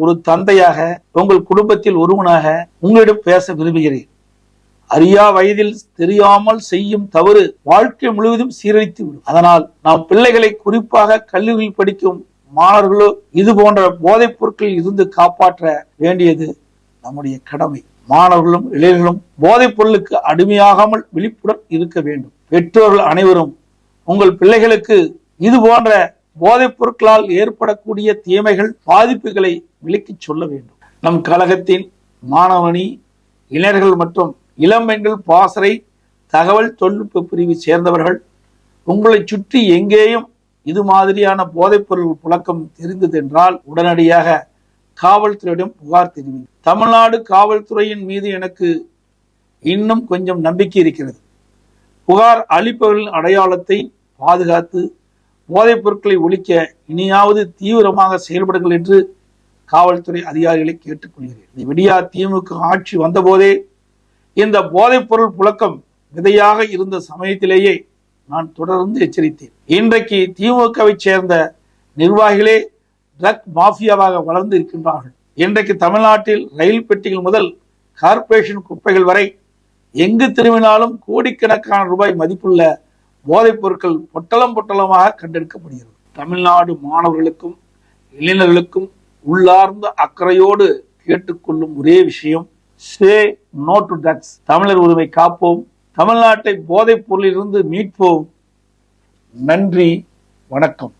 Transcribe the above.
ஒரு தந்தையாக, உங்கள் குடும்பத்தில் ஒருவனாக உங்களிடம் பேச விரும்புகிறேன். அறியா வயதில் தெரியாமல் செய்யும் தவறு வாழ்க்கை முழுவதும் சீரழித்து விடும். அதனால் நாம் பிள்ளைகளை, குறிப்பாக கல்லூரியில் படிக்கும் மாணவர்களோ, இது போன்ற போதைப் பொருட்களில் இருந்து காப்பாற்ற வேண்டியது நம்முடைய கடமை. மாணவர்களும் இளைஞர்களும் போதைப் பொருளுக்கு அடிமையாகாமல் விழிப்புடன் இருக்க வேண்டும். பெற்றோர்கள் அனைவரும் உங்கள் பிள்ளைகளுக்கு இது போன்ற போதைப் பொருட்களால் ஏற்படக்கூடிய தீமைகள், பாதிப்புகளை விளக்கி சொல்ல வேண்டும். நம் கழகத்தின் மாணவனி, இளைஞர்கள் மற்றும் இளம்பெண்கள் பாசறை தகவல் தொழில்நுட்ப பிரிவை சேர்ந்தவர்கள் உங்களை சுற்றி எங்கேயும் இது மாதிரியான போதைப் பொருள் புழக்கம் தெரிந்தது என்றால் உடனடியாக காவல்துறையிடம் புகார் தெரிவிக்கும். தமிழ்நாடு காவல்துறையின் மீது எனக்கு இன்னும் கொஞ்சம் நம்பிக்கை இருக்கிறது. புகார் அளிப்பவர்களின் அடையாளத்தை பாதுகாத்து போதைப் பொருட்களை ஒழிக்க இனியாவது தீவிரமாக செயல்படுங்கள் என்று காவல்துறை அதிகாரிகளை கேட்டுக்கொள்கிறேன். விடியா திமுக ஆட்சி வந்தபோதே இந்த போதைப் பொருள் புழக்கம் விதையாக இருந்த சமயத்திலேயே நான் தொடர்ந்து எச்சரித்தேன். இன்றைக்கு திமுகவை சேர்ந்த நிர்வாகிகளே ட்ரக் மாஃபியாவாக வளர்ந்து இருக்கின்றார்கள். இன்றைக்கு தமிழ்நாட்டில் ரயில் பெட்டிகள் முதல் கார்பரேஷன் குப்பைகள் வரை எங்கு திரும்பினாலும் கோடிக்கணக்கான ரூபாய் மதிப்புள்ள போதைப் பொருட்கள் பொட்டலம் பொட்டலமாக கண்டெடுக்கப்படுகிறது. தமிழ்நாடு மாணவர்களுக்கும் இளைஞர்களுக்கும் உள்ளார்ந்த அக்கறையோடு கேட்டுக்கொள்ளும் ஒரே விஷயம், சே நோ டு ட்ரக்ஸ். தமிழர் உரிமை காப்போம், தமிழ்நாட்டை போதைப் பொருளிலிருந்து மீட்போம். நன்றி, வணக்கம்.